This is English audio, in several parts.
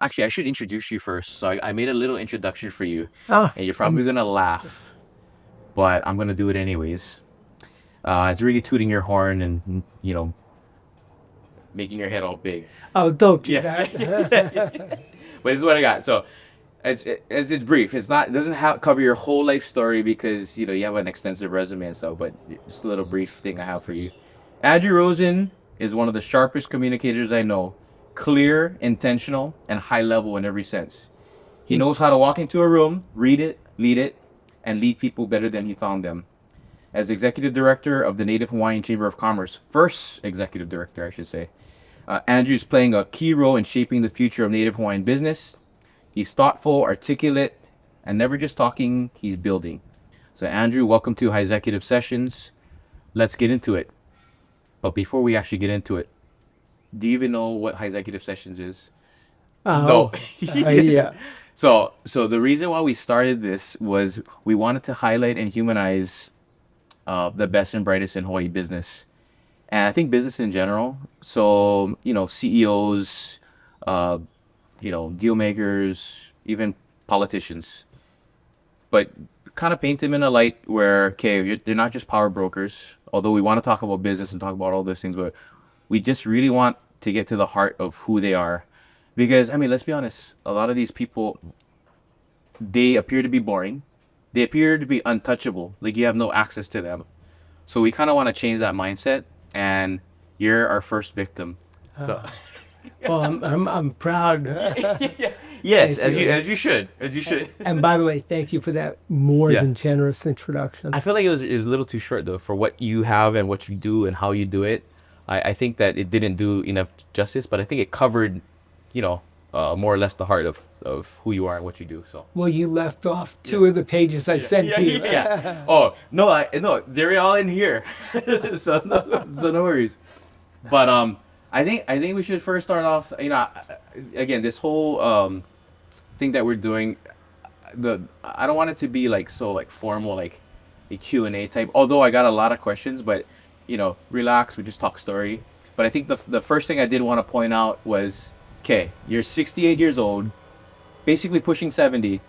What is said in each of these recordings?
Actually, I should introduce you first. So I made a little introduction for you, Oh, and you're probably gonna laugh, but I'm gonna do it anyways. It's really tooting your horn and making your head all big. oh, don't do Yeah. that. But this is what I got. So it's brief. It doesn't cover your whole life story because you have an extensive resume and stuff. But just a little brief thing I have for you. Andrew Rosen is one of the sharpest communicators I know. Clear, intentional, and high level in every sense. He knows how to walk into a room, read it, lead it, and lead people better than he found them. As executive director of the Native Hawaiian Chamber of Commerce, first executive director, I should say, Andrew is playing a key role in shaping the future of Native Hawaiian business. He's thoughtful, articulate, and never just talking, he's building. So, Andrew, welcome to Hixecutive Sessions. Let's get into it. But before we actually get into it, do you even know what Hixecutive Sessions is? No. Oh, yeah. So the reason why we started this was we wanted to highlight and humanize the best and brightest in Hawaii business, and I think business in general. So CEOs, uh, deal makers, even politicians, but kind of paint them in a light where they're not just power brokers. Although we want to talk about business and talk about all those things, but we just really want to get to the heart of who they are, because I mean, let's be honest, a lot of these people, they appear to be boring. They appear to be untouchable. Like you have no access to them. So we kind of want to change that mindset, and you're our first victim. So Well, I'm proud. yes, Thank you. as you should. And by the way, thank you for that more Yeah. than generous introduction. I feel like it was a little too short though for what you have and what you do and how you do it. I think that it didn't do enough justice, but I think it covered, more or less the heart of who you are and what you do. So. Well, you left off two of the pages I sent to you. Yeah. Oh no, no, they're all in here. So no worries. But I think we should first start off. Again, this whole thing that we're doing, I don't want it to be like so like formal, like a Q&A type. Although I got a lot of questions, but relax. We just talk story. But I think the first thing I did want to point out was, okay, you're 68 years old, basically pushing 70.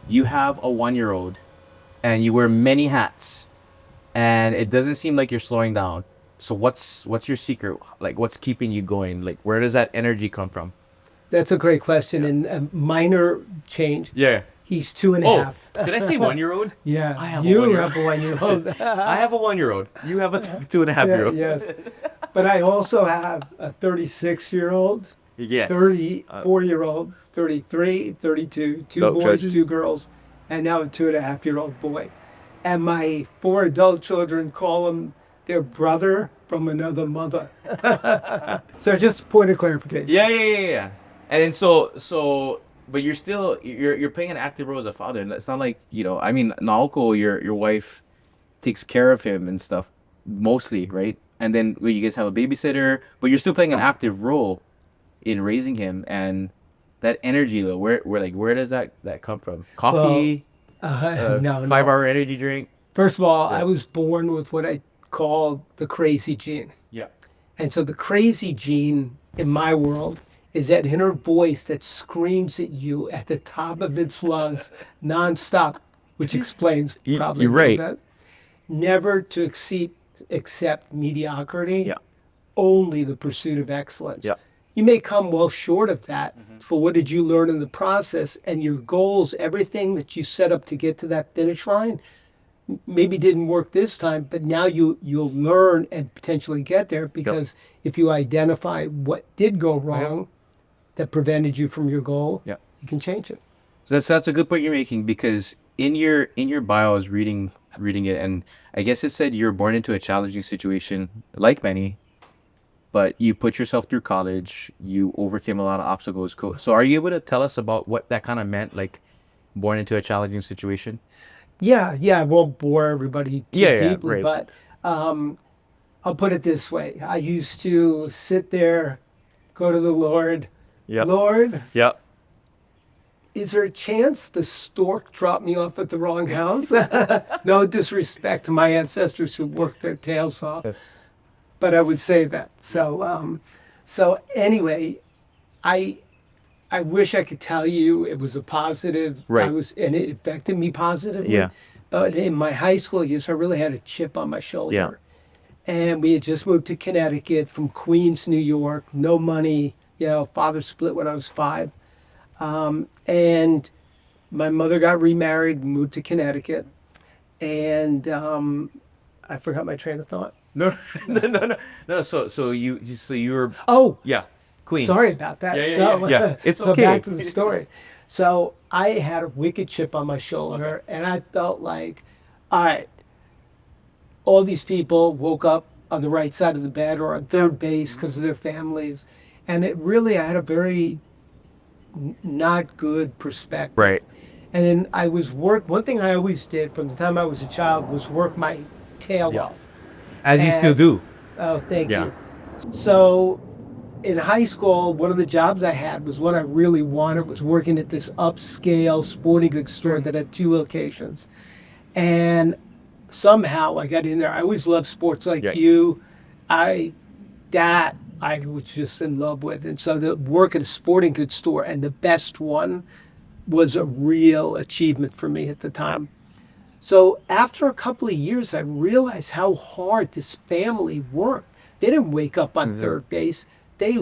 You have a 1-year old, and you wear many hats, and it doesn't seem like you're slowing down. So what's your secret? Like, what's keeping you going? Like, where does that energy come from? That's a great question, and a minor change. Yeah. He's two and a Oh, half. did I say 1-year-old? Yeah, I have a you 1-year-old. have a 1-year-old. I have a 1-year-old. You have a 2.5-year-old. Yes, but I also have a 36-year-old, Yes. 34-year-old, 33, 32, two No, boys, judge. 2 girls, and now a 2.5-year-old boy. And my 4 adult children call him their brother from another mother. So just a point of clarification. Yeah. And then but you're playing an active role as a father, and it's not like I mean, Naoko, your wife, takes care of him and stuff mostly, right? And then you guys have a babysitter, but you're still playing an active role in raising him, and that energy though, where does that come from? Coffee, No, 5 hour energy drink. First of all, Yeah. I was born with what I call the crazy gene. Yeah. And so the crazy gene in my world is that inner voice that screams at you at the top of its lungs nonstop, which explains probably You're a little right. bit. Never to accept mediocrity, Yeah. only the pursuit of excellence. Yeah. You may come well short of that. For what did you learn in the process, and your goals, everything that you set up to get to that finish line, maybe didn't work this time, but now you'll learn and potentially get there, because if you identify what did go wrong that prevented you from your goal, Yeah. you can change it. So that's a good point you're making, because in your bio, I was reading it, and I guess it said you're born into a challenging situation like many, but you put yourself through college, you overcame a lot of obstacles. So are you able to tell us about what that kind of meant, like born into a challenging situation? Yeah, I won't bore everybody too Yeah, deeply, right. but I'll put it this way. I used to sit there, go to the Lord, Yep. Lord, Yep. is there a chance the stork dropped me off at the wrong house? No disrespect to my ancestors who worked their tails off, but I would say that. So anyway, I I wish I could tell you it was a positive. Right. And it affected me positively. Yeah. But in my high school years, I really had a chip on my shoulder. Yeah. And we had just moved to Connecticut from Queens, New York. No money. You know, father split when I was 5. And my mother got remarried, moved to Connecticut. And I forgot my train of thought. No, no. So you were Oh, yeah, Queens. sorry about that. Yeah. It's so okay. back to the story. So I had a wicked chip on my shoulder, and I felt like, all right, all these people woke up on the right side of the bed or on third base because of their families, and it really I had a very not good perspective. Right. And then I was one thing I always did from the time I was a child was work my tail Yeah. off. As you And- still do. Oh, thank Yeah. you. So in high school, one of the jobs I had was what I really wanted was working at this upscale sporting goods store that had 2 locations. And somehow I got in there. I always loved sports like Yeah. you. I was just in love with. And so to work at a sporting goods store and the best one was a real achievement for me at the time. So after a couple of years, I realized how hard this family worked. They didn't wake up on third base. They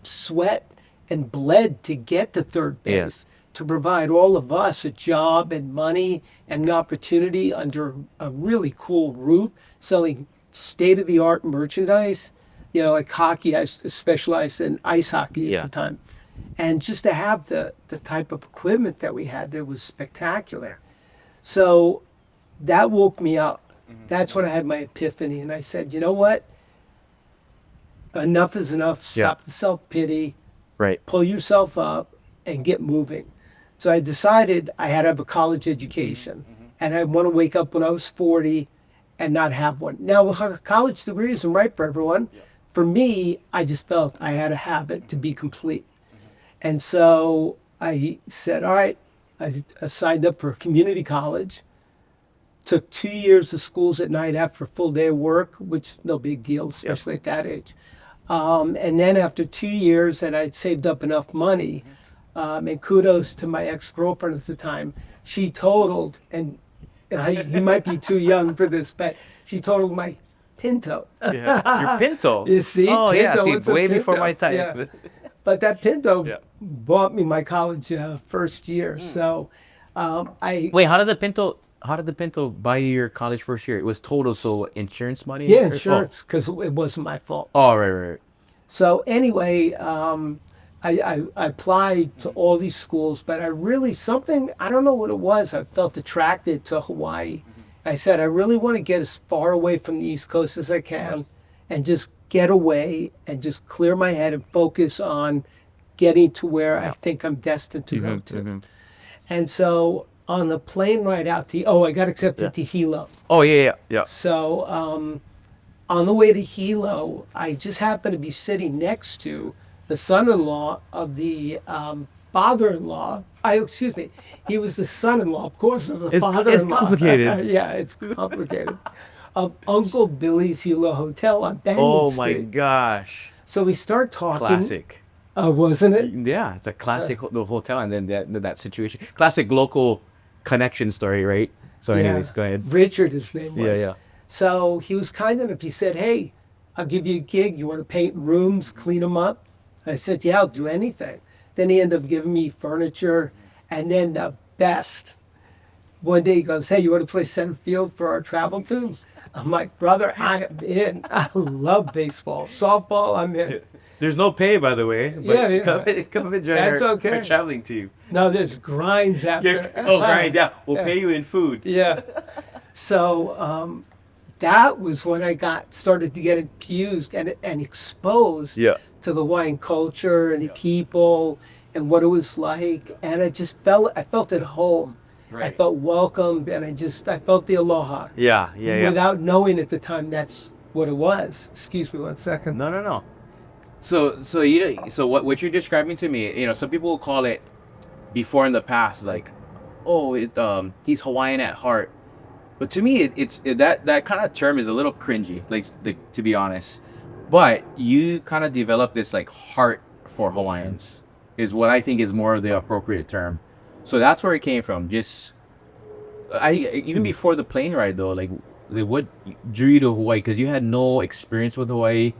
sweat and bled to get to third base, Yes. to provide all of us a job and money and an opportunity under a really cool roof, selling state-of-the-art merchandise. You know, like hockey, I specialized in ice hockey Yeah. at the time. And just to have the type of equipment that we had there was spectacular. So that woke me up. That's when I had my epiphany. And I said, you know what? Enough is enough. Stop Yeah. the self-pity. Right. Pull yourself up and get moving. So I decided I had to have a college education. And I want to wake up when I was 40 and not have one. Now, a college degree isn't right for everyone. For me, I just felt I had to have it to be complete. And so I said, all right, I signed up for community college, took 2 years of schools at night after a full day of work, which no big deal, especially at that age. And then after 2 years, and I'd saved up enough money, and kudos to my ex-girlfriend at the time, she totaled, and you might be too young for this, but she totaled my Pinto. Yeah. Your Pinto. You see? Oh yeah. Pinto, See, it's a way before Pinto. my time. Yeah. But that Pinto Yeah. bought me my college first year. So I Wait, how did the Pinto buy you your college first year? It was total, so insurance money? yeah, Or- insurance because it wasn't my fault. Oh, right. So anyway, I applied to all these schools, but I really I don't know what it was. I felt attracted to Hawaii. I said I really want to get as far away from the East Coast as I can, and just get away and just clear my head and focus on getting to where I think I'm destined to go to. And so on the plane ride out to I got accepted to Hilo. Oh yeah. So on the way to Hilo, I just happened to be sitting next to the son-in-law of the father-in-law. Excuse me, he was the son-in-law, of course, of the father-in-law. It's complicated. Yeah, it's complicated. Of Uncle Billy's Hilo Hotel on Bangor Oh my Street. gosh. So we start talking. Classic. Wasn't it? Yeah, it's a classic the hotel, and then that situation. Classic local connection story, right? So, anyways, Yeah. go ahead. Richard, his name was. Yeah. So he was kind enough. He said, hey, I'll give you a gig. You want to paint rooms, clean them up? I said, yeah, I'll do anything. Then he ended up giving me furniture. And then the best, one day he goes, hey, you want to play center field for our travel teams? I'm like, brother, I am in. I love baseball. Softball, I'm in. There's no pay, by the way. But Yeah. come and join That's our okay. traveling team. No, there's grinds after. Grind, yeah. We'll Yeah. pay you in food. Yeah. So that was when I started to get infused and exposed Yeah. to the Hawaiian culture and the people and what it was like. And I felt at home. I Right. felt welcomed, and I felt the aloha. Yeah. Without knowing at the time that's what it was. Excuse me 1 second. No. So what you're describing to me, some people will call it before in the past, like, oh, he's Hawaiian at heart. But to me, that kind of term is a little cringy, like to be honest. But you kind of develop this like heart for Hawaiians. is what I think is more of the appropriate term. So that's where it came from. Just even before the plane ride though, like what drew you to Hawaii? Because you had no experience with Hawaii,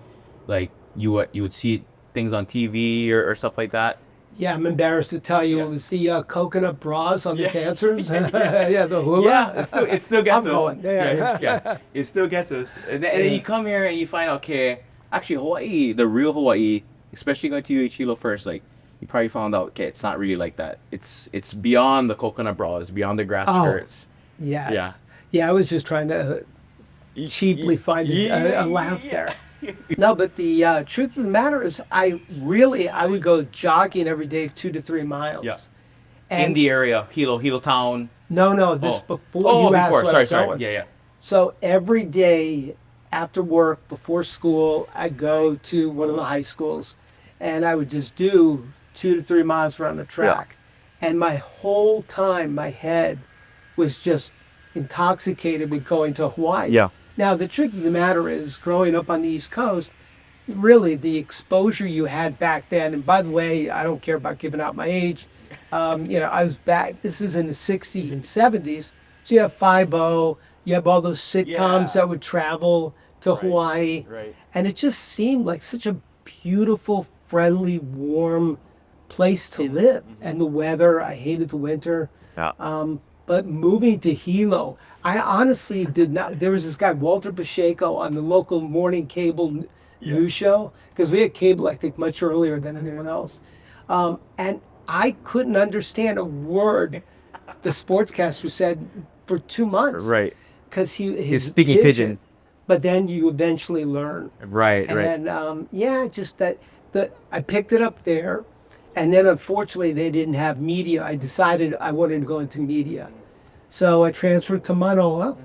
like you would see things on TV or stuff like that. Yeah, I'm embarrassed to tell you, Yeah. it was the coconut bras on the Yeah. dancers. Yeah, the hula. Yeah, it still gets I'm us. going there. Yeah, it still gets us. And then you come here and you find out, okay, actually Hawaii, the real Hawaii, especially going to Hilo first, like you probably found out, okay, it's not really like that. It's beyond the coconut bras, beyond the grass Oh. skirts. Yeah. Yeah. Yeah, I was just trying to cheaply find a laugh there. No, but the truth of the matter is, I would go jogging every day, 2 to 3 miles. Yeah. And In the area, Hilo town. no, this Oh. before you asked Before. where I was Sorry. going. Yeah. So every day after work, before school, I'd go to one of the high schools, and I would just do 2 to 3 miles around the track. And my whole time, my head was just intoxicated with going to Hawaii. Yeah. Now, the truth of the matter is, growing up on the East Coast, really the exposure you had back then, and by the way, I don't care about giving out my age. I was back, this is in the 60s and 70s. So you have 5-0, you have all those sitcoms Yeah. that would travel to Hawaii. Right. And it just seemed like such a beautiful, friendly, warm place to live. And the weather, I hated the winter. Yeah. But moving to Hilo, I honestly did not. There was this guy, Walter Pacheco, on the local morning cable news show, because we had cable, I think, much earlier than anyone else. And I couldn't understand a word the sportscaster said for 2 months. Right. Because He's speaking pidgin. But then you eventually learn. Right. And just that I picked it up there, and then unfortunately they didn't have media. I decided I wanted to go into media, so I transferred to Manoa,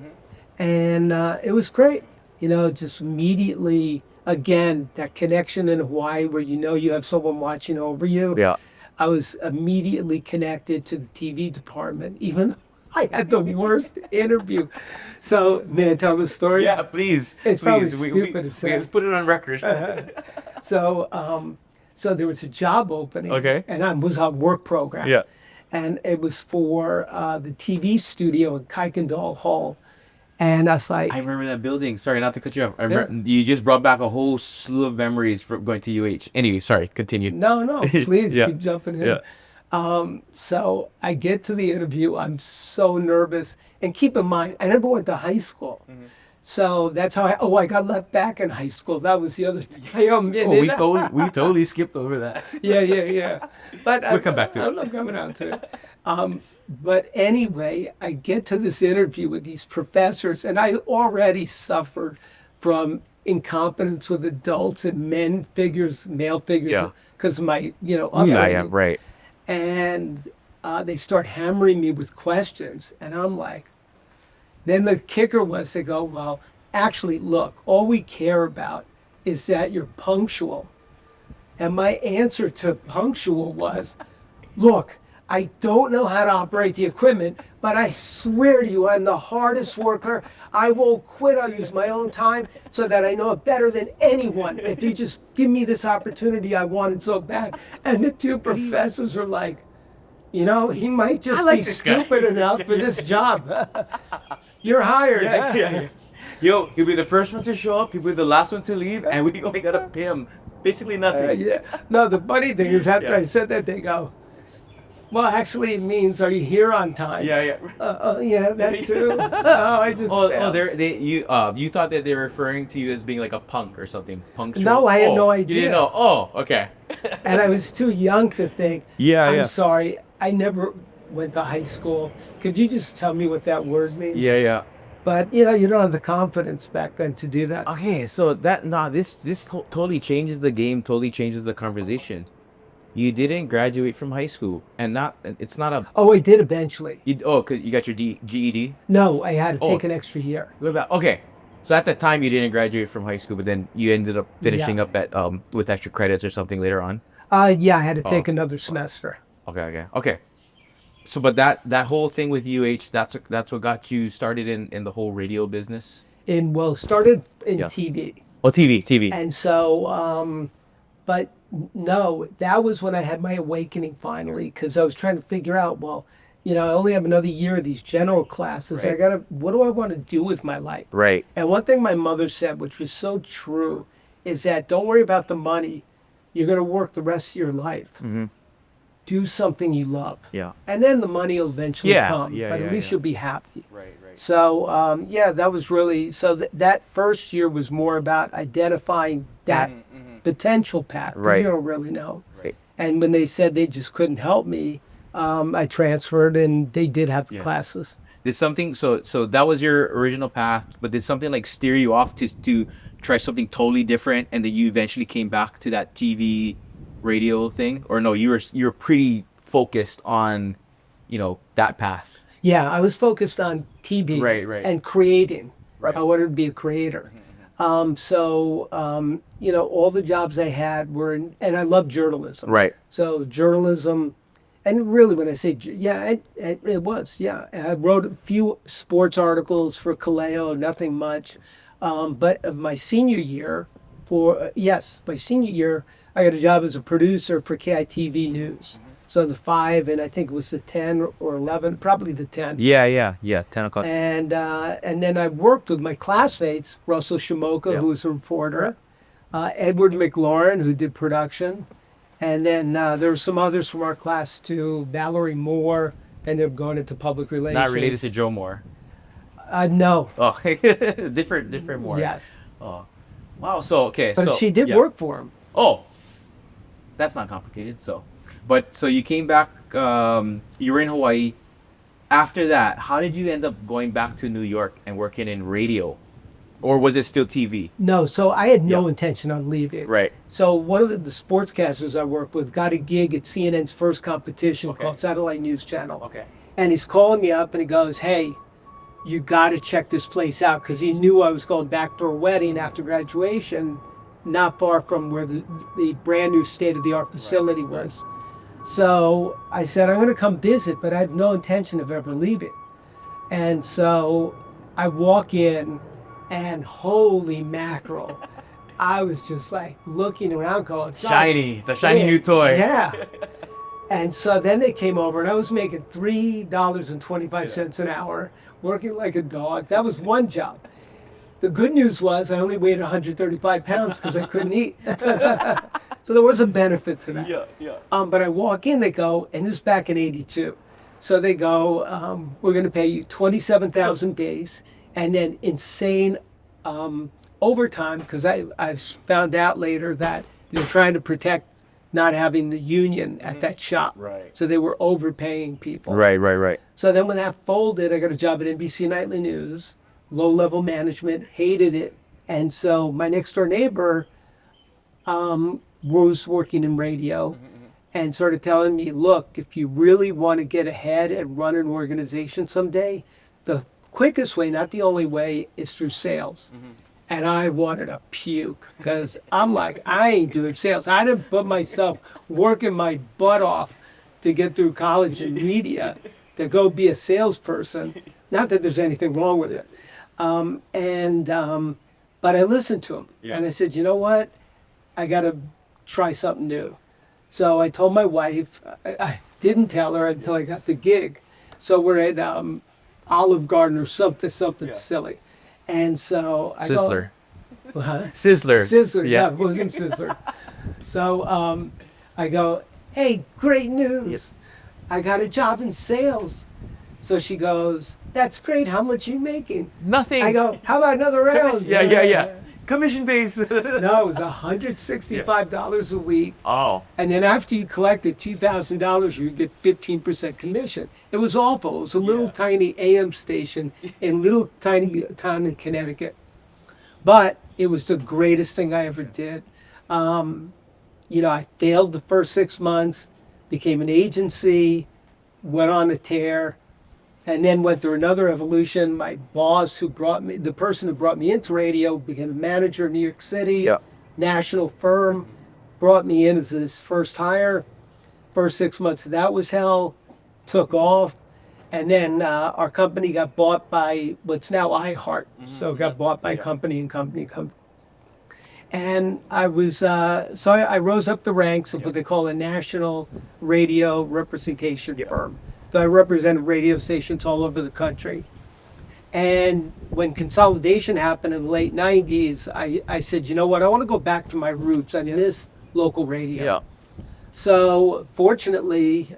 and it was great. Just immediately again that connection in Hawaii where you have someone watching over you. Yeah. I was immediately connected to the TV department, even though I had the worst interview. So, may I tell the story? Yeah, please. It's probably please. stupid to say. Let's put it on record. So there was a job opening. Okay. And I was on work program. Yeah. And it was for the TV studio in Kuykendall Hall. And I was like, I remember that building. Sorry, not to cut you off. You just brought back a whole slew of memories from going to UH. Anyway, sorry, continue. no, please Yeah. keep jumping in. Yeah. So I get to the interview. I'm so nervous. And keep in mind, I never went to high school. So that's how I got left back in high school. That was the other thing. We totally skipped over that. Yeah. But We'll come back to it. I'm coming on to it. But anyway, I get to this interview with these professors, and I already suffered from incompetence with adults and male figures, Yeah. because of my, I upbringing. am right. And they start hammering me with questions, and I'm like, then the kicker was they go, well, actually, look, all we care about is that you're punctual. And my answer to punctual was, look, I don't know how to operate the equipment, but I swear to you, I'm the hardest worker. I won't quit. I'll use my own time so that I know it better than anyone. If you just give me this opportunity I wanted so bad. And the two professors are like, he might just like be this guy. stupid enough for this job. You're hired. Yeah. Yo, he'll be the first one to show up. He'll be the last one to leave, and we only gotta pay him basically nothing. Yeah. No, the funny thing is after Yeah. I said that, they go, well, actually, it means, are you here on time? Yeah. Yeah, that too. I just failed. You thought that they were referring to you as being like a punk or something. Punctual. No, I had no You idea. didn't know. Oh, okay. And I was too young to think. Yeah, I'm yeah. sorry, I never went to high school. Could you just tell me what that word means? Yeah. But you don't have the confidence back then to do that. Okay, so this totally changes the game. Totally changes the conversation. You didn't graduate from high school, and it's not a. Oh, I did eventually. Cause you got your GED. No, I had to Oh. take an extra year. What about okay? So at the time you didn't graduate from high school, but then you ended up finishing up at with extra credits or something later on. Yeah, I had to take Oh. another semester. Okay. So, but that whole thing with UH, that's what got you started in the whole radio business. Started in Yeah. TV. Oh, TV. And so, but No, that was when I had my awakening finally, because I was trying to figure out, well, I only have another year of these general classes. Right. What do I want to do with my life? Right. And one thing my mother said, which was so true, is that don't worry about the money. You're going to work the rest of your life. Mm-hmm. Do something you love. Yeah. And then the money will eventually Yeah, come, yeah, but yeah, at least yeah. you'll be happy. Right, right. So, that was really, that first year was more about identifying that potential path. 'Cause Right. You don't really know. Right. And when they said they just couldn't help me, I transferred and they did have the Yeah. classes. Did something so that was your original path, but did something like steer you off to try something totally different, and then you eventually came back to that TV radio thing? Or no, you were pretty focused on, that path. Yeah, I was focused on TV Right, right. and creating. Right. I wanted to be a creator. All the jobs I had were and I love journalism. Right. So journalism, and really when I say, it was, yeah. I wrote a few sports articles for Kaleo, nothing much. But of my senior year, my senior year, I got a job as a producer for KITV News. So the 5, and I think it was the 10 or 11, probably the 10. Yeah. 10 o'clock. And then I worked with my classmates, Russell Shimoka, Yeah. who was a reporter, Edward McLaurin, who did production, and then there were some others from our class too, Valerie Moore, and they're going into public relations. Not related to Joe Moore. No. Oh, different Moore. Yes. Oh, wow. So okay. But so she did yeah. work for him. Oh, that's not complicated. So you came back. You were in Hawaii. After that, how did you end up going back to New York and working in radio, or was it still TV? No, so I had no Yeah. intention on leaving. Right. So one of the sportscasters I worked with got a gig at CNN's first competition Okay. called Satellite News Channel. Okay. And he's calling me up and he goes, hey, you got to check this place out, because he knew I was going backdoor wedding after graduation, not far from where the brand new state-of-the-art facility was. So I said, I'm going to come visit, but I have no intention of ever leaving. And so I walk in, and holy mackerel, I was just like looking around going, Shiny, the shiny new toy. Yeah. And so then they came over, and I was making $3.25 an hour, working like a dog. That was one job. The good news was I only weighed 135 pounds because I couldn't eat. So there was a benefit to that. Yeah. But I walk in, they go, and this is back in '82. So they go, we're going to pay you $27,000 base, and then insane overtime, because I found out later that they're trying to protect not having the union at that shop. Right. So they were overpaying people. Right. So then when that folded, I got a job at NBC Nightly News, low-level management, hated it. And so my next-door neighbor was working in radio and started telling me, look, if you really want to get ahead and run an organization someday, the quickest way, not the only way, is through sales. And I wanted to puke, because I'm like, I ain't doing sales. I didn't put myself working my butt off to get through college and media to go be a salesperson. Not that there's anything wrong with it. But I listened to him. Yeah. And I said, you know what? I got to try something new. So I told my wife. I didn't tell her until I got the gig. So we're at Olive Garden or something silly. And so I Sizzler. go, huh? Sizzler. Yeah, it wasn't Sizzler. So I go, hey, great news. I got a job in sales. So she goes, that's great. How much are you making? Nothing. I go, how about another round? Yeah. Commission base. No, it was $165 a week. Oh. And then after you collected $2,000, you get 15% commission. It was awful. It was a little tiny AM station in a little tiny town in Connecticut. But it was the greatest thing I ever did. I failed the first 6 months, became an agency, went on a tear, and then went through another evolution. My boss, the person who brought me into radio, became a manager in New York City, Yeah. national firm, brought me in as his first hire. First 6 months of that was hell, took off. And then our company got bought by what's now iHeart. So it got bought by company. And I was, so I rose up the ranks of what they call a national radio representation firm. So I represented radio stations all over the country. And when consolidation happened in the late 90s, I said, you know what, I want to go back to my roots. I miss local radio. Yeah. So fortunately,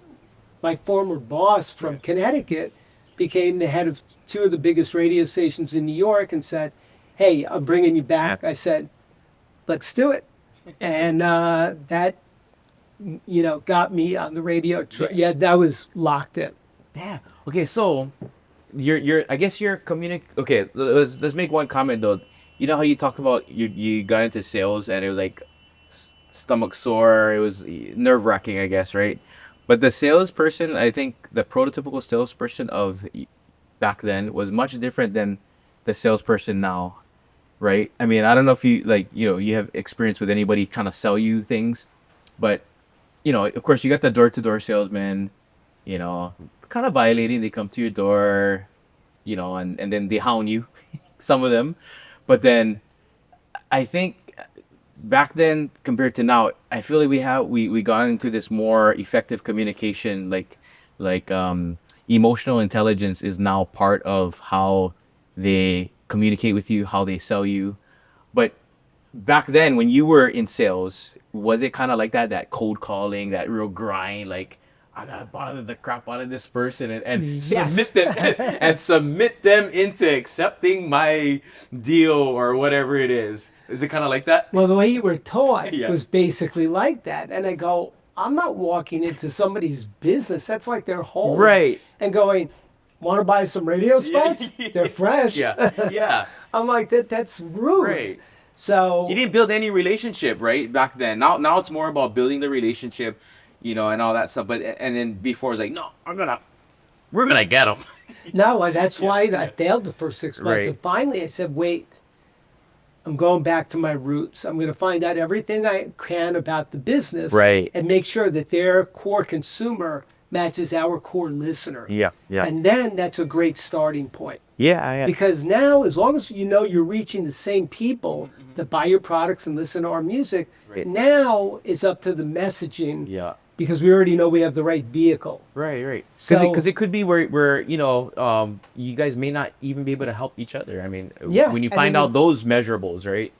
my former boss from Connecticut became the head of two of the biggest radio stations in New York and said, hey, I'm bringing you back. I said, let's do it. And that, got me on the radio. Yeah, that was locked in. Damn. Okay, so you're I guess you're okay, let's make one comment though. You know how you talked about you got into sales and it was like stomach sore, it was nerve-wracking, I guess, right? But the salesperson, I think the prototypical salesperson of back then was much different than the salesperson now, right? I mean, I don't know if you you have experience with anybody trying to sell you things, but of course you got the door-to-door salesman, kind of violating. They come to your door, and then they hound you, some of them. But then I think back then compared to now, I feel like we got into this more effective communication, like emotional intelligence is now part of how they communicate with you, how they sell you. But back then when you were in sales, was it kind of like that cold calling, that real grind, like I gotta bother the crap out of this person and Yes. submit them and submit them into accepting my deal or whatever it is? Is it kind of like that? Well, the way you were taught Yeah. was basically like that. And I go, I'm not walking into somebody's business. That's like their home. Right. And going, want to buy some radio Yeah. spots? They're fresh. Yeah. I'm like, that's rude. Right. So You didn't build any relationship, right? Back then. Now it's more about building the relationship, and all that stuff. But and then before it's like, no, we're gonna get them. no, that's why I failed the first 6 months. Right. And finally I said, wait, I'm going back to my roots. I'm going to find out everything I can about the business. Right. And make sure that their core consumer matches our core listener. Yeah. And then that's a great starting point. Yeah. Because now, as long as you're reaching the same people that buy your products and listen to our music, Right. now it's up to the messaging. Yeah. Because we already know we have the right vehicle. Right. So- Because it could be where you guys may not even be able to help each other. I mean, Yeah, when you and find then out those measurables, right?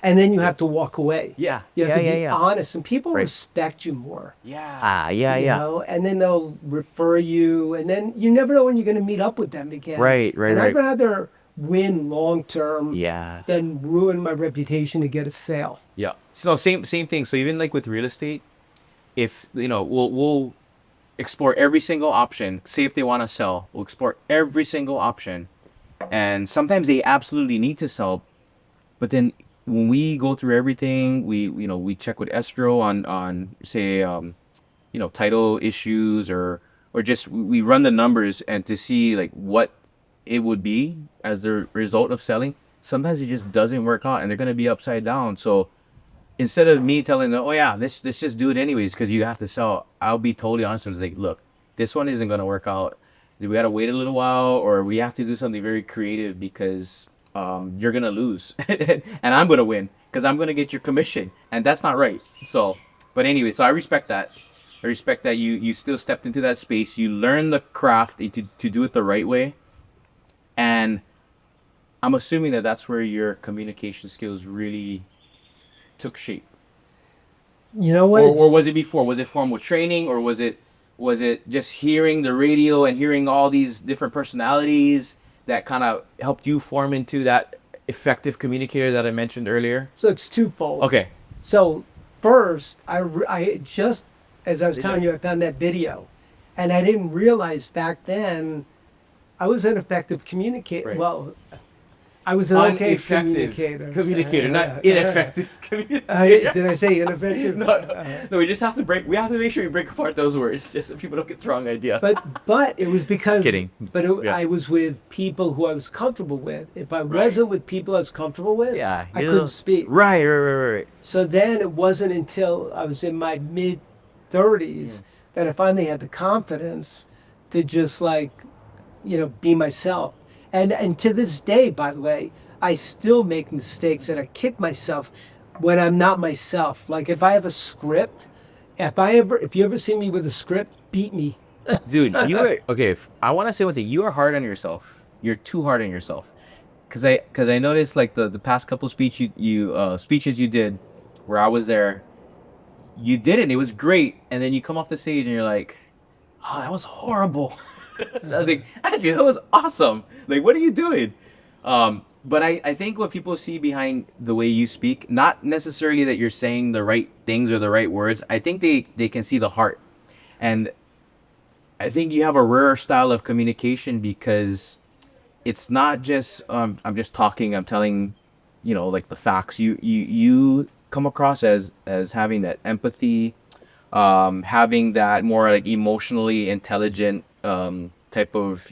And then you have to walk away. Yeah. You have to be yeah. honest, and people Right. respect you more. Yeah. You know? And then they'll refer you, and then you never know when you're going to meet up with them again. Right. And I'd rather win long term Yeah. than ruin my reputation to get a sale. Yeah. So same thing. So even like with real estate, if we'll explore every single option. Say if they want to sell, we'll explore every single option, and sometimes they absolutely need to sell, but then when we go through everything, we check with escrow on say title issues or just we run the numbers and to see like what it would be as the result of selling. Sometimes it just doesn't work out and they're gonna be upside down. So instead of me telling them, oh yeah, let's just do it anyways because you have to sell, I'll be totally honest and like, look, this one isn't gonna work out. We gotta wait a little while, or we have to do something very creative because you're gonna lose and I'm gonna win because I'm gonna get your commission, and that's not right. So, but anyway, so I respect that. I respect that you still stepped into that space. You learned the craft to do it the right way, and I'm assuming that that's where your communication skills really took shape. You know what? Or was it before? Was it formal training, or was it just hearing the radio and hearing all these different personalities that kind of helped you form into that effective communicator that I mentioned earlier? So it's twofold. Okay. So first, I just, as I was telling you, I found that video, and I didn't realize back then I was an effective communicator. Right. Well, I was an okay Ineffective communicator. not ineffective communicator. Did I say ineffective? No, we just have to make sure we break apart those words just so people don't get the wrong idea. But it was because Kidding. Yeah. I was with people who I was comfortable with. If I wasn't with people I was comfortable with, I couldn't speak. Right. So then it wasn't until I was in my mid 30s that I finally had the confidence to just be myself. And to this day, by the way, I still make mistakes and I kick myself. when I'm not myself. Like if I have a script, if you ever see me with a script, beat me. Dude, you are okay. I want to say one thing. You are hard on yourself. You're too hard on yourself. Cause I noticed like the past couple speeches you did, where I was there, you did it. And it was great, and then you come off the stage and you're like, oh, that was horrible. I was like, Andrew, that was awesome. Like, what are you doing? But I think what people see behind the way you speak, not necessarily that you're saying the right things or the right words. I think they can see the heart, and I think you have a rare style of communication because it's not just I'm just talking, I'm telling, like the facts. You come across as having that empathy, having that more like emotionally intelligent type of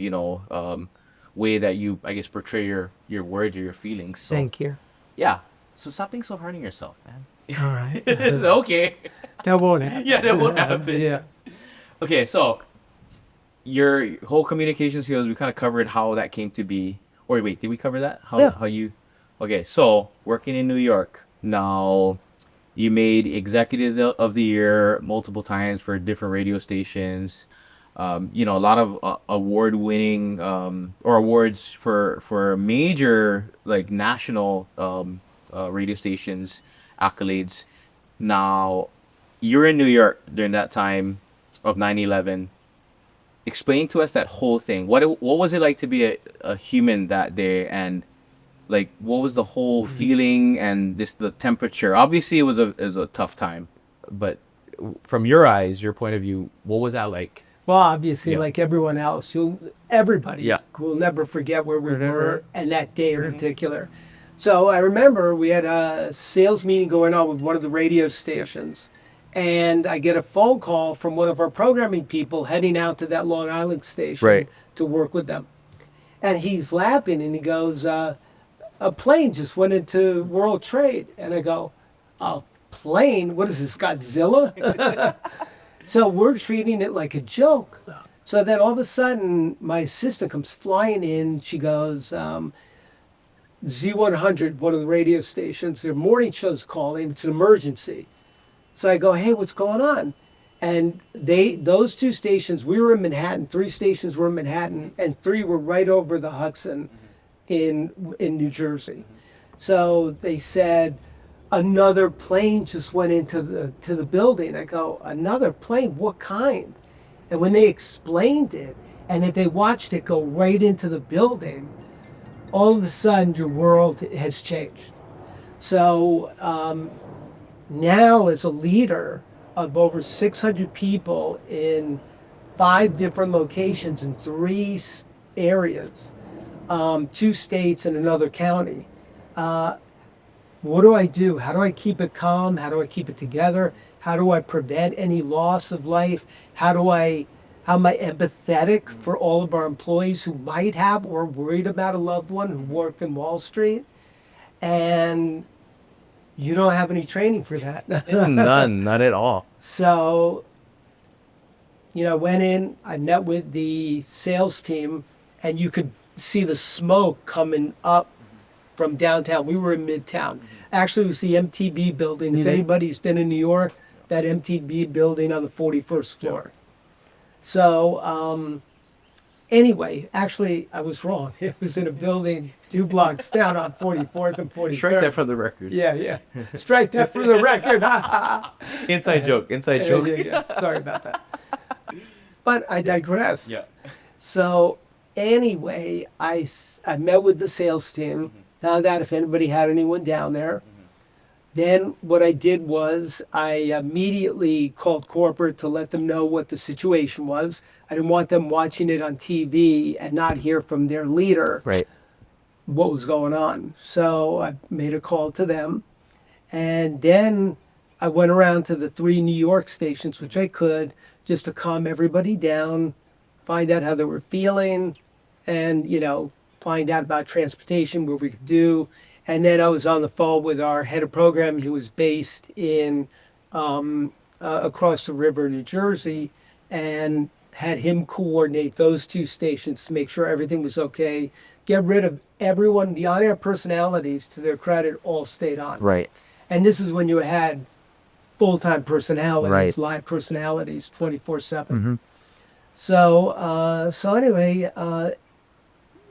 way that you, I guess, portray your words or your feelings. So Thank you. yeah, so stop being so hard on yourself, man. All right. Okay. That won't happen. Yeah, that won't happen. Yeah. Okay, so your whole communication skills, we kind of covered how that came to be. Or wait, did we cover that? How you? Okay, so working in New York now, you made executive of the year multiple times for different radio stations. A lot of award-winning or awards for major like national radio stations, accolades. Now, you're in New York during that time of 9/11. Explain to us that whole thing. What was it like to be a human that day, and like what was the whole feeling and the temperature? Obviously, it was a tough time, but from your eyes, your point of view, what was that like? Well, obviously, Yeah. like everyone else, everybody Yeah. will never forget where we were and that day in particular. So I remember we had a sales meeting going on with one of the radio stations, and I get a phone call from one of our programming people heading out to that Long Island station Right. to work with them. And he's laughing and he goes, a plane just went into World Trade. And I go, a plane? What is this, Godzilla? So we're treating it like a joke. So then all of a sudden, my assistant comes flying in. She goes, Z100, one of the radio stations, their morning show's calling. It's an emergency. So I go, hey, what's going on? And those two stations, we were in Manhattan, 3 stations were in Manhattan, and 3 were right over the Hudson in New Jersey. So they said, another plane just went into the building. I go, another plane? What kind? And when they explained it, and that they watched it go right into the building, all of a sudden your world has changed. So now as a leader of over 600 people in 5 different locations in 3 areas, 2 states and another county, what do I do? How do I keep it calm? How do I keep it together? How do I prevent any loss of life? How am I empathetic for all of our employees who might have or worried about a loved one who worked in Wall Street? And you don't have any training for that. None, not at all. So, I went in, I met with the sales team, and you could see the smoke coming up from downtown. We were in Midtown. Actually, it was the MTV building. If anybody's been in New York, that MTV building on the 41st floor. So, anyway, actually, I was wrong. It was in a building 2 blocks down on 44th and 43rd. Strike that from the record. Yeah. Strike that for the record. Inside joke. Yeah. Sorry about that. But I digress. Yeah. So anyway, I met with the sales team, found out if anybody had anyone down there. Then what I did was I immediately called corporate to let them know what the situation was. I didn't want them watching it on TV and not hear from their leader Right. what was going on. So I made a call to them. And then I went around to the 3 New York stations, which I could, just to calm everybody down, find out how they were feeling, and, find out about transportation, what we could do. And then I was on the phone with our head of program, who was based in across the river, New Jersey, and had him coordinate those 2 stations to make sure everything was okay. Get rid of everyone. The on-air personalities, to their credit, all stayed on. Right. And this is when you had full-time personalities, Right. live personalities, 24/7. Mm-hmm. So anyway,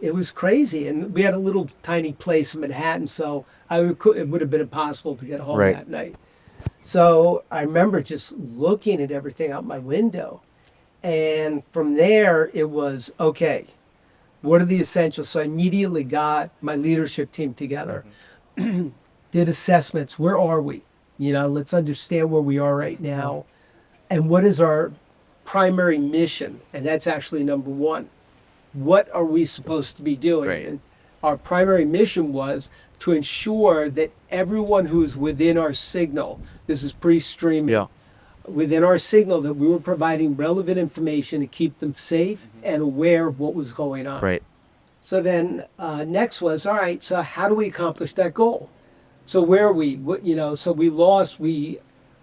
it was crazy, and we had a little tiny place in Manhattan, so it would have been impossible to get home Right. that night. So I remember just looking at everything out my window, and from there it was okay. What are the essentials? So I immediately got my leadership team together, did assessments. Where are we? Let's understand where we are right now, and what is our primary mission? And that's actually number one. What are we supposed to be doing? Right. And our primary mission was to ensure that everyone who is within our signal, this is pre-streaming, Yeah. within our signal, that we were providing relevant information to keep them safe and aware of what was going on. Right. So then next was, all right, so how do we accomplish that goal? So where are we? So we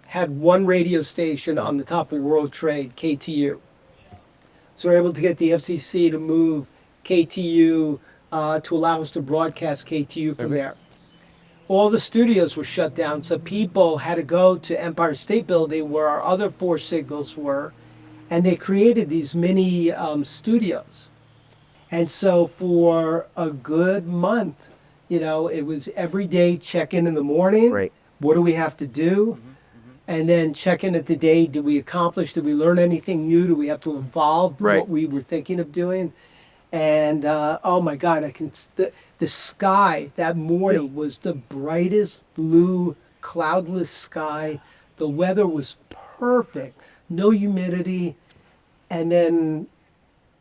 had one radio station on the top of World Trade, KTU. So we were able to get the FCC to move KTU to allow us to broadcast KTU from there. All the studios were shut down, so people had to go to Empire State Building where our other 4 signals were, and they created these mini studios. And so for a good month, it was every day check in the morning. Right. What do we have to do? And then check in at the day. Did we accomplish? Did we learn anything new? Do we have to evolve Right. what we were thinking of doing? And oh my God, the sky that morning was the brightest blue, cloudless sky. The weather was perfect, no humidity, and then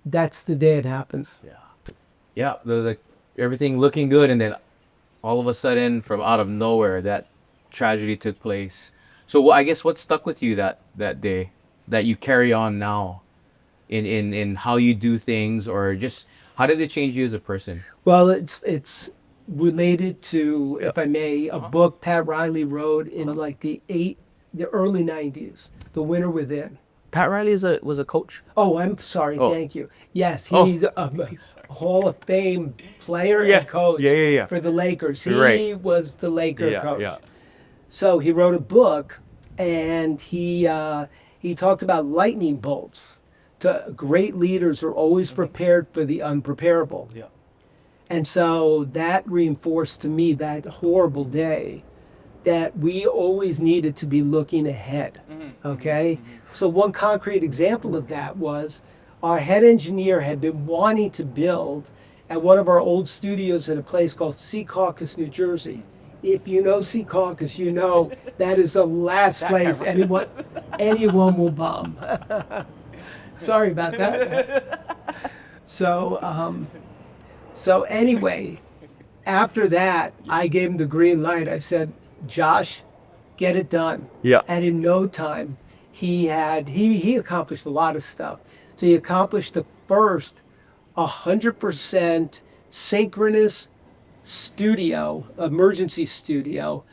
that's the day it happens. Yeah, the everything looking good, and then all of a sudden, from out of nowhere, that tragedy took place. So I guess what stuck with you that day that you carry on now, in how you do things, or just how did it change you as a person? Well, it's related to, if I may, a book Pat Riley wrote in like the early '90s, The Winter Within. Pat Riley was a coach. Oh, I'm sorry. Oh. Thank you. Yes, Oh. he's a Hall of Fame player Yeah. and coach Yeah. for the Lakers. He Right. was the Laker coach. Yeah. So he wrote a book, and he talked about lightning bolts. Great leaders are always prepared for the unpreparable. Yeah. And so that reinforced to me that horrible day that we always needed to be looking ahead. Okay? So one concrete example of that was our head engineer had been wanting to build at one of our old studios at a place called Secaucus, New Jersey. If you know Secaucus, you know that is the last place anyone will bomb. Sorry about that. So anyway, after that, I gave him the green light. I said, Josh, get it done. Yeah. And in no time, he accomplished a lot of stuff. So he accomplished the first 100% synchronous studio, emergency studio.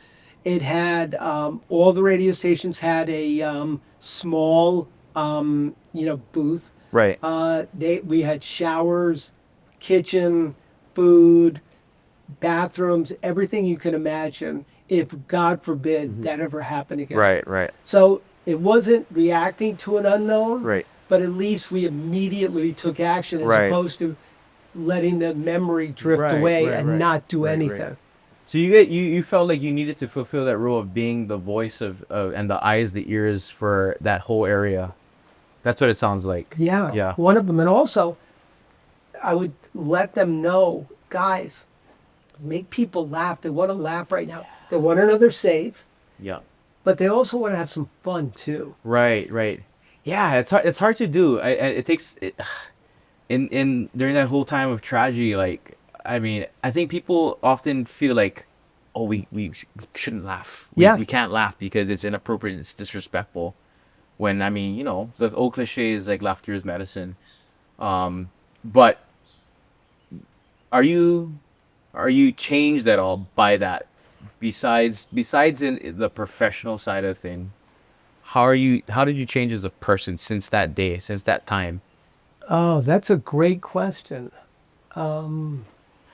It had all the radio stations had a small booth. Right. We had showers, kitchen, food, bathrooms, everything you can imagine, if God forbid that ever happened again. Right. So it wasn't reacting to an unknown, Right. but at least we immediately took action as Right. opposed to letting the memory drift Right, away right, and right. not do Right, anything. right. So you felt like you needed to fulfill that role of being the voice of and the eyes, the ears for that whole area. That's what it sounds like. Yeah. One of them. And also, I would let them know, guys, make people laugh. They want to laugh right now. They want to know they're safe, Yeah. but they also want to have some fun too. Right. Yeah, it's hard to do. It takes in during that whole time of tragedy. Like, I mean, I think people often feel like, oh, we shouldn't laugh. We can't laugh because it's inappropriate. It's disrespectful. When, I mean, the old cliche is like laughter is medicine. But are you changed at all by that? Besides in the professional side of things, how did you change as a person since that day, since that time? Oh, that's a great question.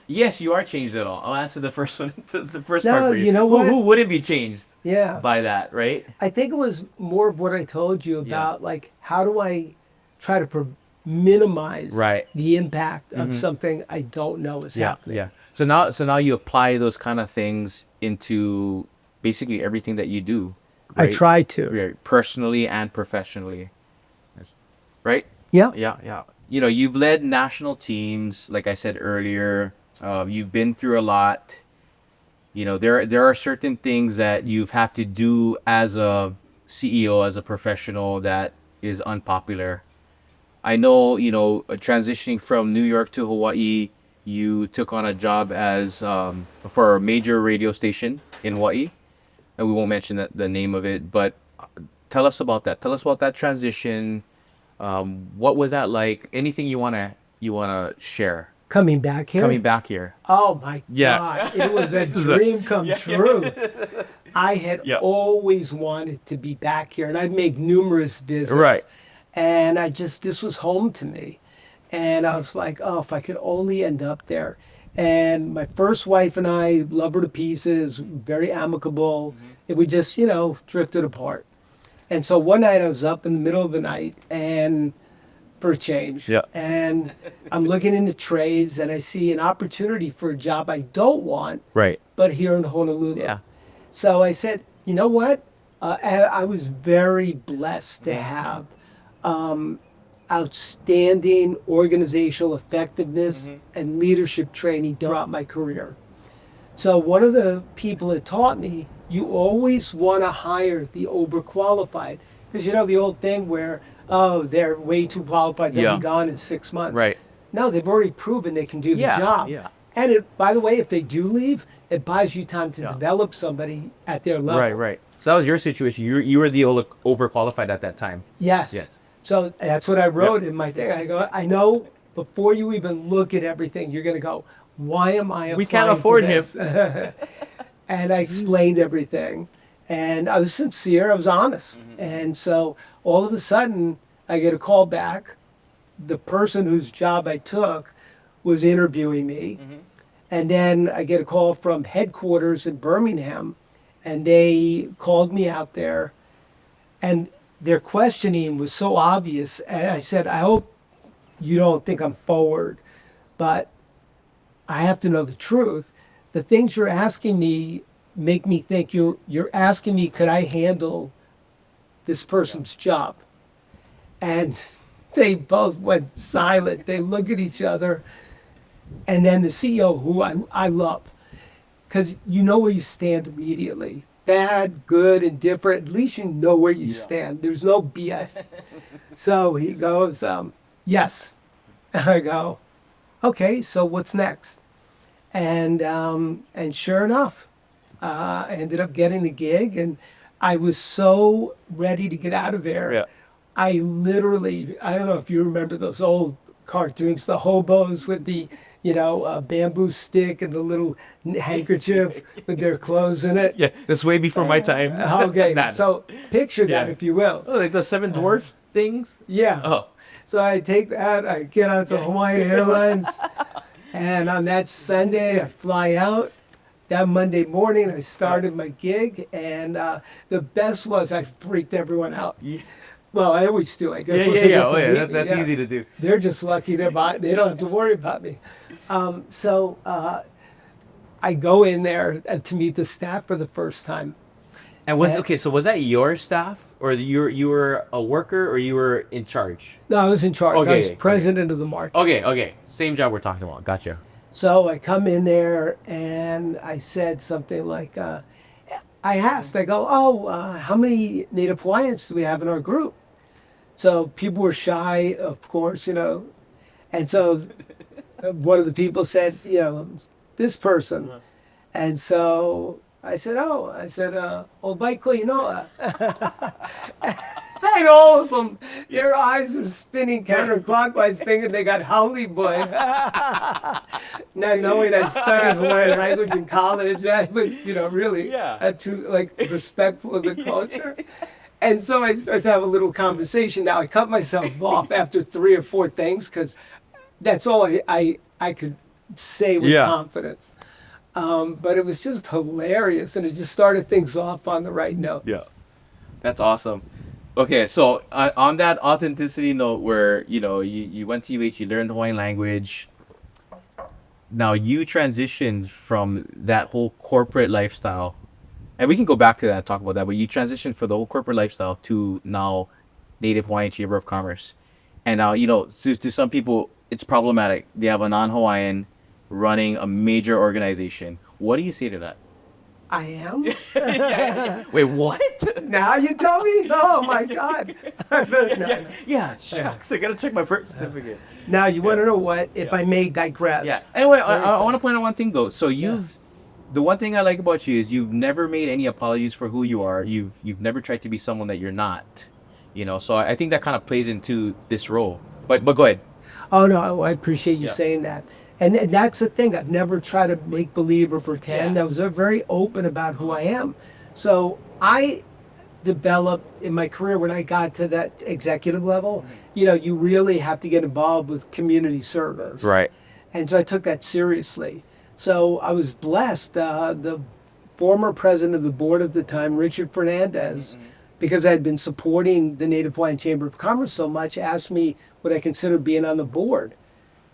Yes, you are changed at all. I'll answer the first one, the first No, part for you. you know what? Who wouldn't be changed Yeah. by that, right? I think it was more of what I told you about, like, how do I try to minimize Right. the impact of something I don't know is happening. Yeah. So now you apply those kind of things into basically everything that you do. I Right? try to. Right, personally and professionally. Right? Yeah. Yeah. You know, you've led national teams, like I said earlier. You've been through a lot. You know, there are certain things that you've had to do as a CEO, as a professional, that is unpopular. I know, you know, transitioning from New York to Hawaii, you took on a job as for a major radio station in Hawaii, and we won't mention the name of it, but tell us about that. Tell us about that transition. What was that like? Anything you wanna share Coming back here. coming back here? Oh my Yeah. God. It was a This is a- dream come true. I had Yeah. always wanted to be back here, and I'd make numerous visits. Right. And this was home to me. And I was like, oh, if I could only end up there. And my first wife and I love her to pieces, very amicable. And we just, drifted apart. And so one night I was up in the middle of the night and for a change. Yeah. And I'm looking in the trays and I see an opportunity for a job I don't want, Right. but here in Honolulu. Yeah. So I said, you know what? I was very blessed to have outstanding organizational effectiveness and leadership training throughout my career. So one of the people that taught me, you always want to hire the overqualified. Because the old thing where, oh, they're way too qualified, they'll Yeah. be gone in 6 months. Right. No, they've already proven they can do the Yeah, job. yeah. And by the way, if they do leave, it buys you time to Yeah. develop somebody at their level. Right. So that was your situation. You were the overqualified at that time. Yes. Yes. So that's what I wrote in my thing. I go, I know before you even look at everything, you're going to go, why am I applying We can't for afford him. this? And I explained everything. And I was sincere. I was honest. And so all of a sudden, I get a call back. The person whose job I took was interviewing me. And then I get a call from headquarters in Birmingham. And they called me out there. And their questioning was so obvious. And I said, I hope you don't think I'm forward, but I have to know the truth. The things you're asking me make me think you're asking me, could I handle this person's job? And they both went silent. They look at each other. And then the CEO, who I love, because you know where you stand immediately. Bad, good, indifferent. At least you know where you stand. There's no BS. So he goes, yes. And I go, okay, so what's next? And sure enough, I ended up getting the gig, and I was so ready to get out of there. Yeah. I literally, I don't know if you remember those old cartoons, the hobos with the, bamboo stick and the little handkerchief with their clothes in it. Yeah. That's way before my time. Okay, Nah. so picture that, Yeah. if you will. Oh, like the seven dwarf things. Yeah. Oh. So I take that, I get onto Hawaiian Airlines, and on that Sunday, I fly out. That Monday morning, I started my gig, and the best was I freaked everyone out. Yeah. Well, I always do. I guess Yeah. once they get Oh, to yeah. meet me, That's yeah. easy to do. They're just lucky they don't have to worry about me. So I go in there to meet the staff for the first time. And so was that your staff, or you were a worker, or you were in charge? No, I was in charge. I Okay, was okay. president of the market. Okay. Same job we're talking about. Gotcha. So I come in there and I said something like, I asked, I go, how many Native Hawaiians do we have in our group? So people were shy, of course, And so one of the people said, this person. And so I said, Obaiko Inoa. And all of them, their eyes were spinning counterclockwise, thinking they got Haole Boy. Not knowing I studied Hawaiian language in college, I was, really too respectful of the culture. And so I started to have a little conversation. Now I cut myself off after 3 or 4 things because that's all I could say with Yeah. confidence. But it was just hilarious, and it just started things off on the right note. Yeah. That's awesome. Okay, so on that authenticity note, where you went to UH, you learned Hawaiian language. Now you transitioned from that whole corporate lifestyle, and we can go back to that and talk about that. But you transitioned for the whole corporate lifestyle to now Native Hawaiian Chamber of Commerce, and now to some people it's problematic. They have a non-Hawaiian running a major organization. What do you say to that? I am? Wait, what? Now you tell me? Oh my God. No. Yeah, shucks. I gotta check my birth certificate. Now you want to know what? If I may digress. Yeah. Anyway, I want to point out one thing though. So the one thing I like about you is you've never made any apologies for who you are. You've never tried to be someone that you're not. So I think that kind of plays into this role. But go ahead. Oh no, I appreciate you Yeah. saying that. And that's the thing. I've never tried to make believe or pretend. Yeah. I was very open about who I am. So I developed in my career when I got to that executive level, you really have to get involved with community service. Right. And so I took that seriously. So I was blessed. The former president of the board at the time, Richard Fernandez, because I had been supporting the Native Hawaiian Chamber of Commerce so much, asked me would I consider being on the board.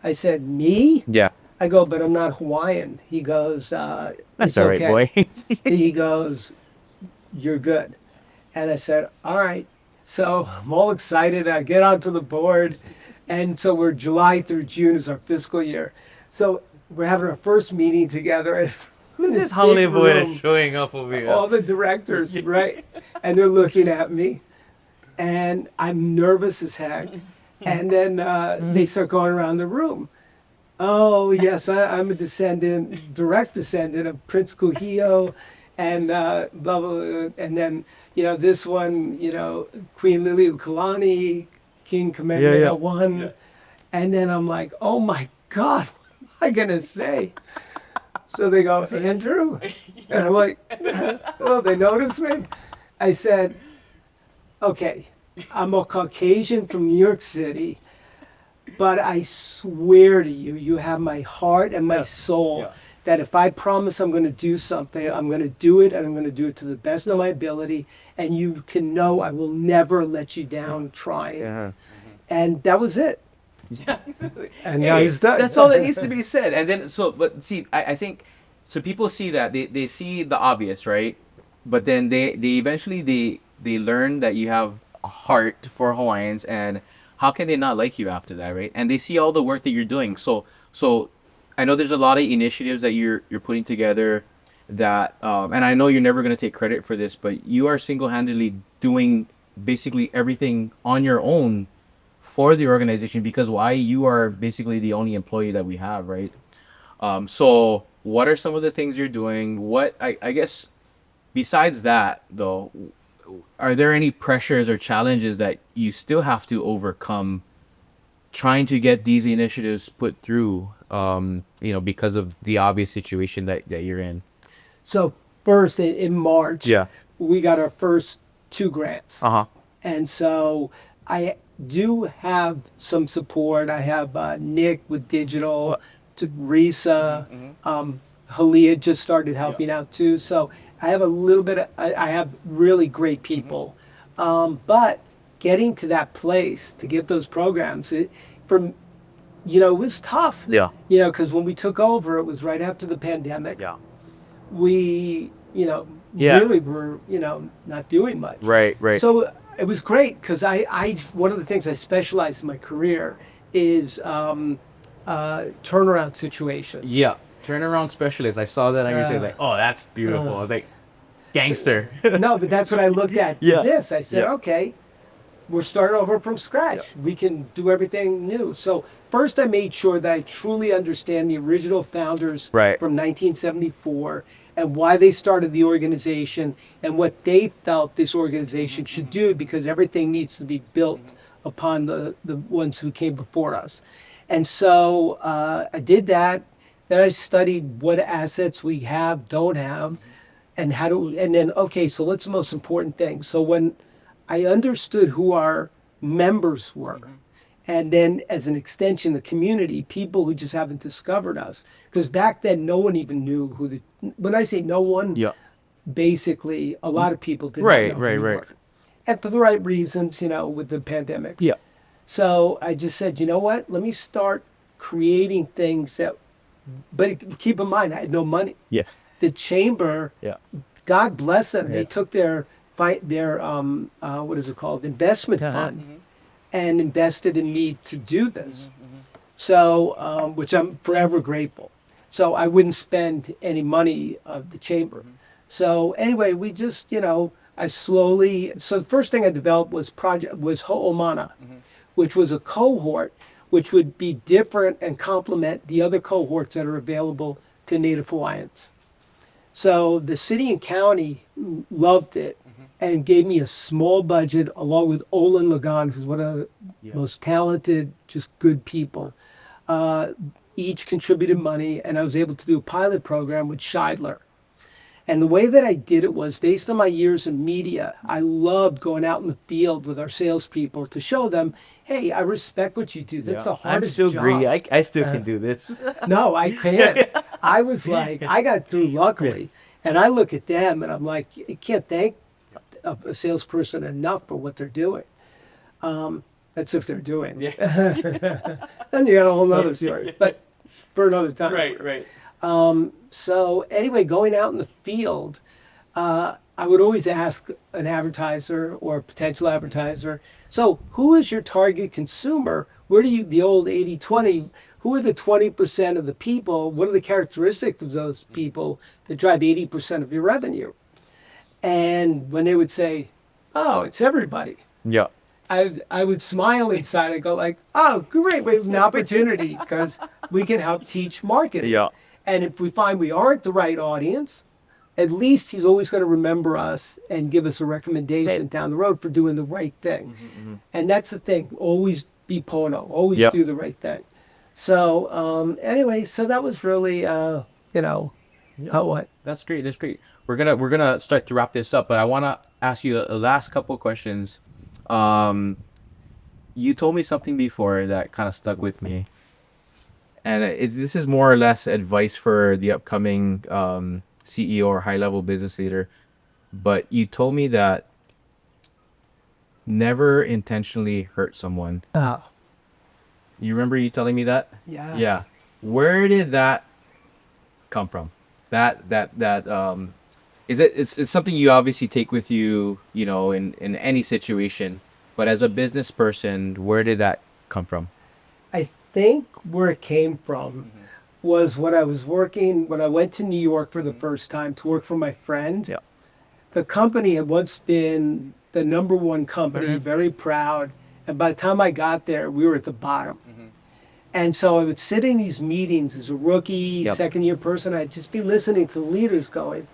I said, me? Yeah. I go, but I'm not Hawaiian. He goes, That's it's all right, okay. boy. He goes, you're good. And I said, all right. So I'm all excited. I get onto the board. And so we're July through June is our fiscal year. So we're having our first meeting together. Who's this this holiday big boy room. that's showing up over here? All the directors, right? And they're looking at me. And I'm nervous as heck. And then they start going around the room. Oh, yes, I'm a direct descendant of Prince Kuhio, and blah, blah, blah. And then, this one, Queen Liliuokalani, King Kamehameha I. Yeah. And then I'm like, oh my God, what am I going to say? So they go, Andrew? And I'm like, oh, they notice me? I said, okay, I'm a Caucasian from New York City, but I swear to you, you have my heart and my soul, that if I promise I'm going to do something, I'm going to do it, and I'm going to do it to the best of my ability, and you can know I will never let you down trying. Yeah. And that was it. Yeah. And now he's done. That's all that needs to be said. And then but see, I think so people see that they see the obvious, right? But then they eventually they learn that you have a heart for Hawaiians, and how can they not like you after that, right? And they see all the work that you're doing. So I know there's a lot of initiatives that you're putting together that and I know you're never going to take credit for this, but you are single-handedly doing basically everything on your own for the organization, because why? You are basically the only employee that we have, right? So what are some of the things you're doing? What I guess besides that though, are there any pressures or challenges that you still have to overcome trying to get these initiatives put through, because of the obvious situation that you're in? So first, in March, Yeah. we got our first 2 grants. Uh-huh. And so I do have some support. I have Nick with digital, to Risa, Halia just started helping out too. So I have a little bit I have really great people. But getting to that place, to get those programs, it was tough. Yeah. Because when we took over, it was right after the pandemic. Yeah. We, Yeah. really were, not doing much. Right. So it was great because I one of the things I specialize in my career is turnaround situations. Yeah. Turnaround specialist. I saw that on your thing. I was like, oh, that's beautiful. I was like, gangster. No, but that's what I looked at. Yeah. This I said, Yeah. okay, we're starting over from scratch. We can do everything new. So first, I made sure that I truly understand the original founders Right. from 1974 and why they started the organization and what they felt this organization should do, because everything needs to be built upon the ones who came before us. And so I did that. Then I studied what assets we have, don't have, and okay, so what's the most important thing? So when I understood who our members were And then as an extension, the community, people who just haven't discovered us. Because back then, no one even knew when I say no one, Yeah. basically a lot of people didn't Right, know who right, we right. were. And for the right reasons, with the pandemic. Yeah. So I just said, you know what? Let me start creating things but keep in mind, I had no money. Yeah. The chamber, Yeah. God bless them, Yeah. they took their what is it called, investment fund, and invested in me to do this. So, which I'm forever grateful. So I wouldn't spend any money of the chamber. So anyway, we just, I slowly. So the first thing I developed was Ho'omana, which was a cohort, which would be different and complement the other cohorts that are available to Native Hawaiians. So the city and county loved it and gave me a small budget along with Olin Lagan, who's one of the most talented, just good people. Each contributed money, and I was able to do a pilot program with Scheidler. And the way that I did it was based on my years in media. I loved going out in the field with our salespeople to show them, hey, I respect what you do. That's the I'm hardest still job. greedy. I still can do this. No, I can't. I was like, I got through luckily. And I look at them and I'm like, you can't thank a salesperson enough for what they're doing. That's if they're doing. Then you got a whole nother story. But for another time. Right. So anyway, going out in the field, I would always ask an advertiser or a potential advertiser, so who is your target consumer? Where do you, the old 80-20, who are the 20% of the people? What are the characteristics of those people that drive 80% of your revenue? And when they would say, oh, it's everybody. Yeah. I would smile inside and go like, oh, great, we have an opportunity because we can help teach marketing. Yeah. And if we find we aren't the right audience, at least he's always going to remember us and give us a recommendation down the road for doing the right thing. And that's the thing. Always be pono. Always do the right thing. So anyway, so that was really, what? That's great. That's great. We're gonna start to wrap this up, but I want to ask you a last couple questions. You told me something before that kind of stuck with me, and this is more or less advice for the upcoming CEO or high-level business leader. But you told me that never intentionally hurt someone. Oh, You remember you telling me that? yeah. Yeah. Where did that come from? It's something you obviously take with you, in any situation. But as a business person, where did that come from? I think where it came from was when I went to New York for the first time to work for my friend. Yeah. The company had once been the number one company, very proud. And by the time I got there, we were at the bottom. And so I would sit in these meetings as a rookie, second-year person. I'd just be listening to the leaders going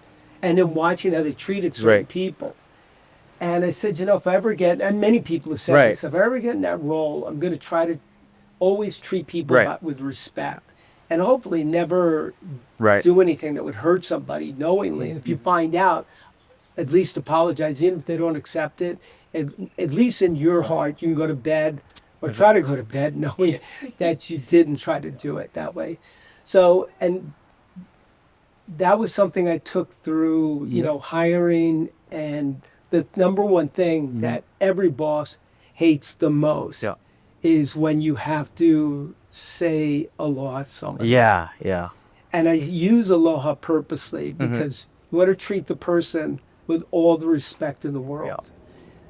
and then watching how they treated certain people. And I said, if I ever get, and many people have said this, if I ever get in that role, I'm going to try to always treat people with respect and hopefully never do anything that would hurt somebody knowingly. And if you find out, at least apologize. Even if they don't accept it, at least in your heart, you can go to bed or try to go to bed knowing that you didn't try to do it that way. So, and that was something I took through, hiring. And the number one thing that every boss hates the most is when you have to say aloha to somebody. Yeah. And I use aloha purposely because you want to treat the person with all the respect in the world.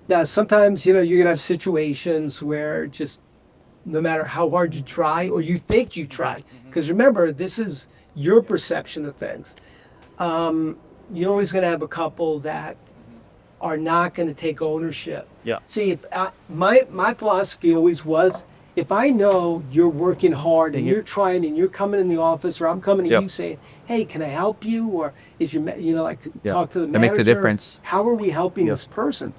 Now, sometimes, you're going to have situations where just no matter how hard you try or you think you try, because remember, this is your perception of things. You're always going to have a couple that are not going to take ownership. Yeah. See, if my philosophy always was, if I know you're working hard and you're trying and you're coming in the office or I'm coming to you saying, hey, can I help you? Or is talk to the manager. That makes a difference. How are we helping this person?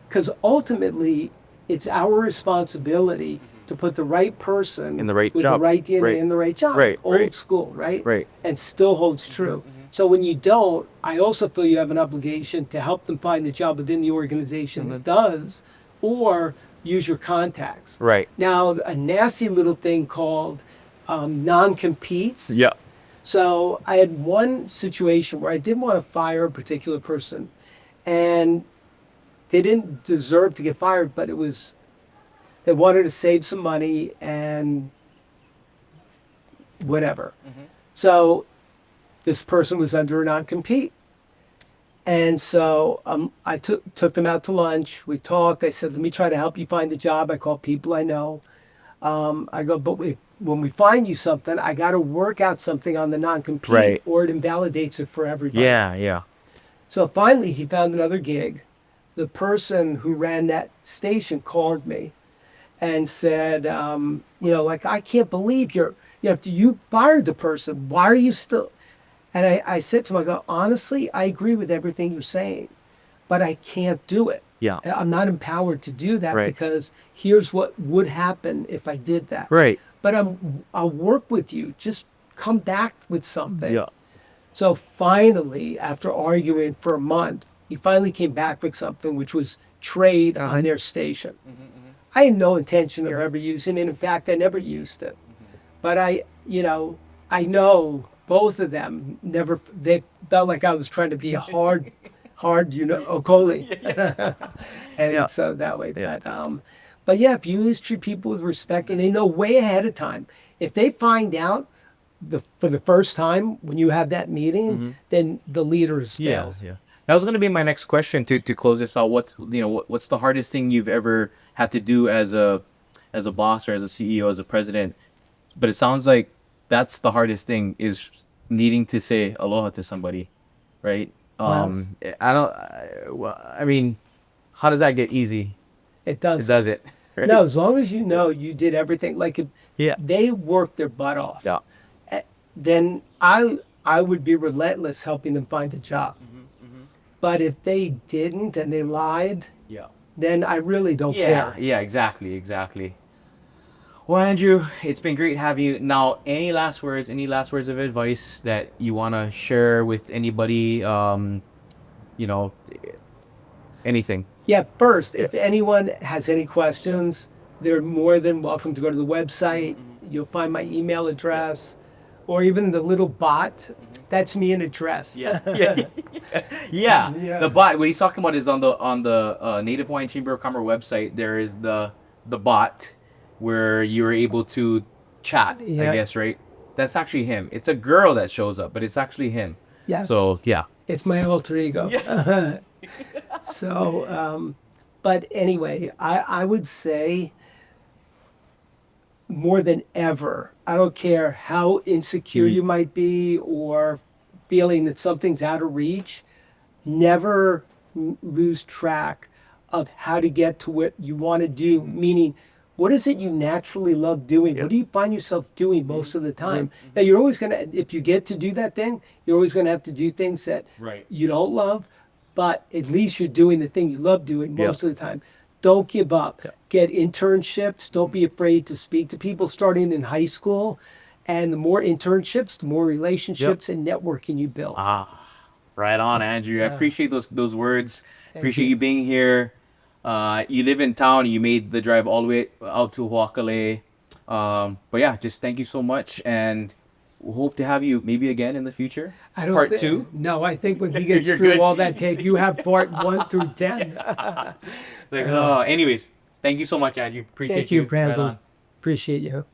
Because ultimately, it's our responsibility to put the right person In the right with job. the right DNA Right. in the right job. Right, Old right. school, right? Right. And still holds true. So when you don't, I also feel you have an obligation to help them find the job within the organization that does, or use your contacts. Right. Now, a nasty little thing called non-competes. Yeah. So I had one situation where I didn't want to fire a particular person, and they didn't deserve to get fired, but they wanted to save some money and whatever. So this person was under a non-compete. And so I took them out to lunch. We talked. I said, let me try to help you find a job. I called people I know. I go, but when we find you something, I got to work out something on the non-compete, Right. or it invalidates it for everybody. Yeah. So finally, he found another gig. The person who ran that station called me and said, like, I can't believe you fired the person. Why are you still? And I said to him, I go, honestly, I agree with everything you're saying, but I can't do it. Yeah. I'm not empowered to do that, Right. because here's what would happen if I did that. Right. But I'll work with you. Just come back with something. Yeah. So finally, after arguing for a month, he finally came back with something, which was trade on their station. I had no intention of ever using it. In fact, I never used it. But I know both of them they felt like I was trying to be a hard, Okoli. And so that way. But yeah, if you always treat people with respect, and they know way ahead of time, if they find out for the first time when you have that meeting, then the leader is fails. Yeah. That was going to be my next question to close this out. What's the hardest thing you've ever had to do as a boss, or as a CEO, as a president? But it sounds like that's the hardest thing, is needing to say aloha to somebody, right? Yes. I mean, how does that get easy? It does. It does it. Right? No, as long as you know you did everything, like if Yeah. they worked their butt off, Yeah. then I would be relentless helping them find a job. But if they didn't and they lied, Yeah. then I really don't care. Yeah, exactly. Well, Andrew, it's been great having you. Now, any last words of advice that you want to share with anybody? Anything. Yeah, first, if anyone has any questions, they're more than welcome to go to the website. You'll find my email address, or even the little bot. That's me in a dress. Yeah. Yeah. The bot. What he's talking about is on the Native Hawaiian Chamber of Commerce website. There is the bot where you are able to chat. Yeah. I guess, right? That's actually him. It's a girl that shows up, but it's actually him. Yeah. So yeah. It's my alter ego. Yeah. So, but anyway, I would say more than ever, I don't care how insecure you might be or feeling that something's out of reach, never lose track of how to get to what you want to do, meaning what is it you naturally love doing? What do you find yourself doing most of the time? Now, you're always going to, if you get to do that thing, you're always going to have to do things that you don't love, but at least you're doing the thing you love doing most of the time. Don't give up. Get internships. Don't be afraid to speak to people starting in high school. And the more internships, the more relationships and networking you build. Right on, Andrew. I appreciate those words. Appreciate you. you being here. You live in town. You made the drive all the way out to Huakale. But yeah, just thank you so much, and we hope to have you maybe again in the future. I don't Part 2. No, I think when he gets You're through good. all that tape, you have part 1 through 10. Anyways, thank you so much, Andrew. Appreciate Thank you, Right Brandon. on. Appreciate you.